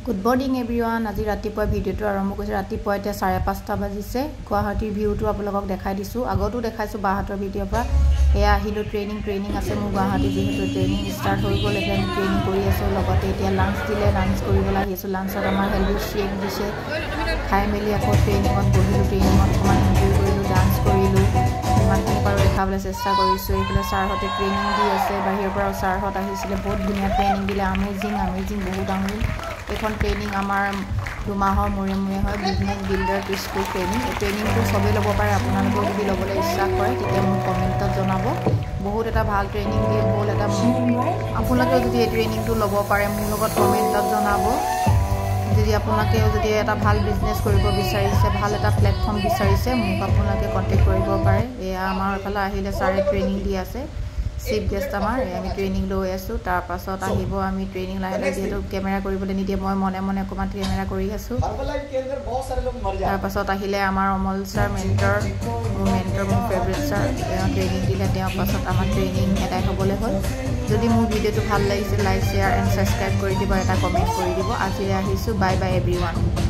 Good morning everyone. আজি ৰাতিপুৱা ভিডিওটো আৰম্ভ কৰিছো ৰাতিপুৱা এতিয়া 5:30 বাজিছে গুৱাহাটীৰ ভিউটো আপোনালোকক দেখাই দিছো আগতো দেখাইছো বাহাতৰ ভিডিওৰ পৰা এয়া আহিলো ট্ৰেনিং আছে মোৰ গুৱাহাটী যেহেতু ট্ৰেনিং ষ্টাৰ্ট হৈ গ'ল এতিয়া আমি ট্ৰেনিং কৰি আছো লগতে এতিয়া লাঞ্চ দিলে লাঞ্চ কৰিবলৈ আহিছো লাঞ্চত আমাৰ হেলদি শেক দিছে খাই মেলি আকৌ ট্ৰেনিংত বহিলো ট্ৰেনিংত অকমান এনজয় কৰিলো ডান্স কৰিলো ইমানখিনি পাৰো দেখাবলৈ চেষ্টা কৰিছো এইফালে ছাৰহঁতে ট্ৰেনিং দি আছে বাহিৰৰ পৰা ছাৰহঁত আহিছিলে বহুত ধুনীয়া ট্ৰেনিং দিলে আমেজিং বহুত আমেজিং এখন ট্ৰেনিং আমাৰ দুমাহৰ মূৰে হয় বিজনেছ বিল্ডাৰ স্কুল ট্ৰেনিং এই ট্ৰেনিংটো সবে ল'ব পাৰে আপোনালোকে যদি ল'বলৈ ইচ্ছা কৰে তেতিয়া মোক কমেণ্টত জনাব বহুত এটা ভাল ট্ৰেনিং দিয়ে বল এটা আপোনালোকে যদি এই ট্ৰেনিংটো ল'ব পাৰে মোৰ লগত কমেণ্টত জনাব যদি আপোনালোকেও যদি এটা ভাল বিজনেছ কৰিব বিচাৰিছে ভাল এটা প্লেটফৰ্ম বিচাৰিছে মোক আপোনালোকে কন্টেক্ট কৰিব পাৰে এয়া আমাৰ ফালে আহিলে ছাৰে ট্ৰেনিং দি আছে চিফ গেষ্ট আমাৰ আমি ট্ৰেনিং লৈ আছো তাৰ পাছত আহিব আমি ট্ৰেনিং লাহে যেহেতু কেমেৰা কৰিবলৈ নিদিয়ে মই মনে অকমান কেমেৰা কৰি আছো তাৰ পাছত আহিলে আমাৰ অমল ছাৰ মেন্টৰ মোৰ ফেভাৰিট ছাৰ ট্ৰেনিং দিলে তেওঁৰ পাছত আমাৰ ট্ৰেনিং এটাই হ'বলৈ হ'ল যদি মোৰ ভিডিওটো ভাল লাগিছে লাইক শ্বেয়াৰ এণ্ড ছাবস্ক্ৰাইব কৰি দিব এটা কমেণ্ট কৰি দিব আজি আহিছো বাই বাই এভৰিৱান